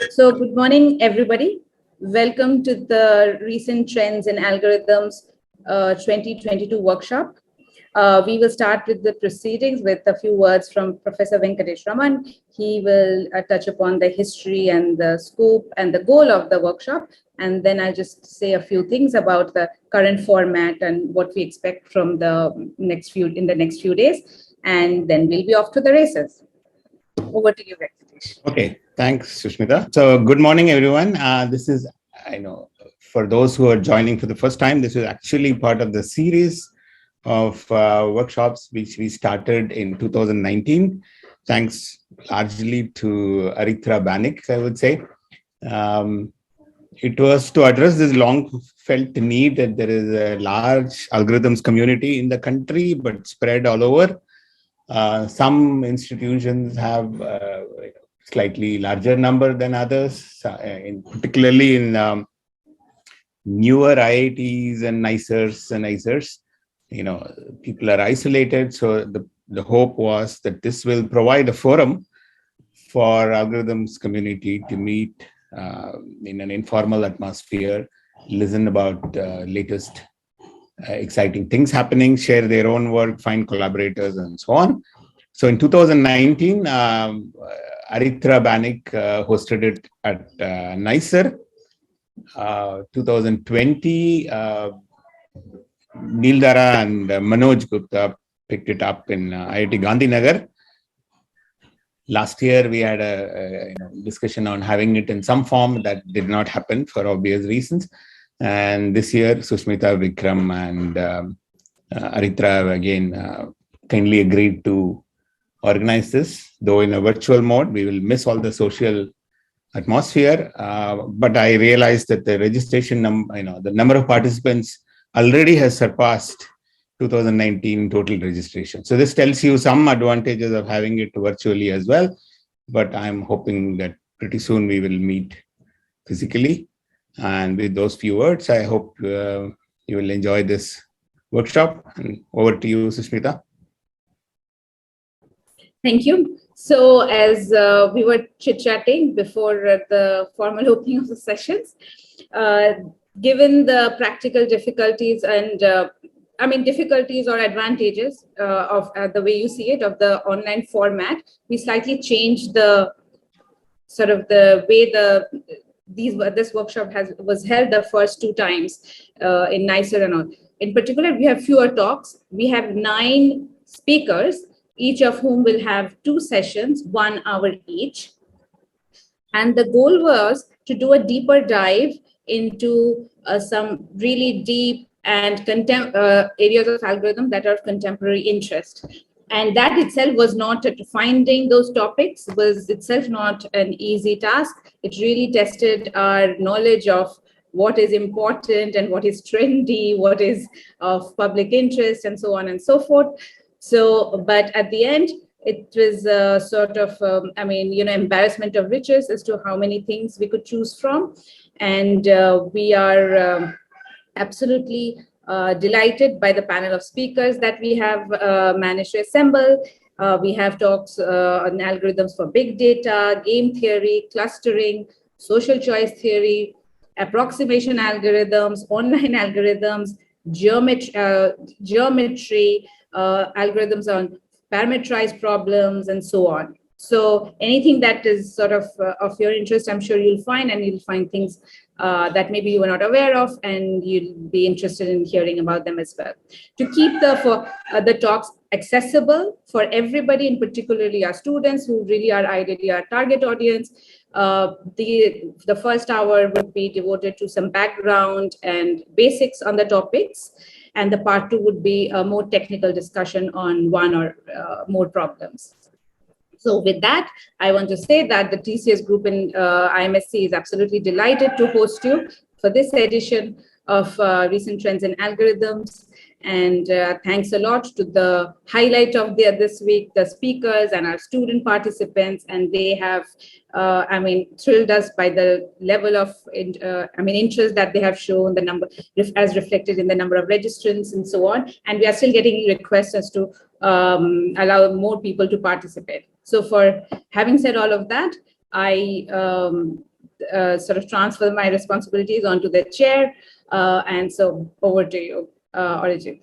So good morning, everybody. Welcome to the Recent Trends in Algorithms 2022 workshop. We will start with the proceedings with a few words from Professor Venkatesh Raman. He will touch upon the history and the scope and the goal of the workshop. And then I'll just say a few things about the current format and what we expect from the next few days. And then we'll be off to the races. Over to you, Venkatesh. Okay, thanks, Sushmita. So good morning, everyone. This is, for those who are joining for the first time, this is actually part of the series of workshops which we started in 2019. Thanks largely to Aritra Banik, I would say. It was to address this long felt need that there is a large algorithms community in the country, but spread all over. Some institutions have slightly larger number than others, particularly in newer IITs and NICERs. People are isolated. So the hope was that this will provide a forum for algorithms community to meet in an informal atmosphere, listen about latest exciting things happening, share their own work, find collaborators, and so on. So in 2019, Aritra Banik hosted it at NICER. 2020, Neeldara and Manoj Gupta picked it up in IIT Gandhinagar. Last year, we had a discussion on having it in some form. That did not happen for obvious reasons. And this year, Sushmita, Vikram, and Aritra again kindly agreed to organize this, though in a virtual mode. We will miss all the social atmosphere, but I realized that the registration the number of participants already has surpassed 2019 total registration. So this tells you some advantages of having it virtually as well. But I'm hoping that pretty soon we will meet physically. And with those few words, I hope you will enjoy this workshop. And over to you, Sushmita. Thank you. So as we were chit-chatting before the formal opening of the sessions, given the practical difficulties and difficulties or advantages of the way you see it of the online format, we slightly changed the sort of the way this workshop was held the first two times in NICER and all. In particular, we have fewer talks. We have 9 speakers, each of whom will have 2 sessions, 1 hour each. And the goal was to do a deeper dive into some really deep and areas of algorithm that are of contemporary interest. And that itself was not, finding those topics was itself not an easy task. It really tested our knowledge of what is important and what is trendy, what is of public interest, and so on and so forth. So, but at the end, it was a sort of, embarrassment of riches as to how many things we could choose from. And we are absolutely delighted by the panel of speakers that we have managed to assemble. We have talks on algorithms for big data, game theory, clustering, social choice theory, approximation algorithms, online algorithms, geometry, algorithms on parameterized problems, and so on. So anything that is sort of your interest, I'm sure you'll find, and you'll find things that maybe you were not aware of, and you'll be interested in hearing about them as well. To keep the talks accessible for everybody, and particularly our students who really are ideally our target audience, the first hour would be devoted to some background and basics on the topics. And the part 2 would be a more technical discussion on one or more problems. So with that, I want to say that the TCS group in IMSC is absolutely delighted to host you for this edition of Recent Trends in Algorithms. And thanks a lot to the highlight of this week, the speakers and our student participants. And they have, thrilled us by the level of, interest that they have shown, the number as reflected in the number of registrants and so on. And we are still getting requests as to allow more people to participate. So for having said all of that, I sort of transfer my responsibilities onto the chair. And so over to you, Arijit.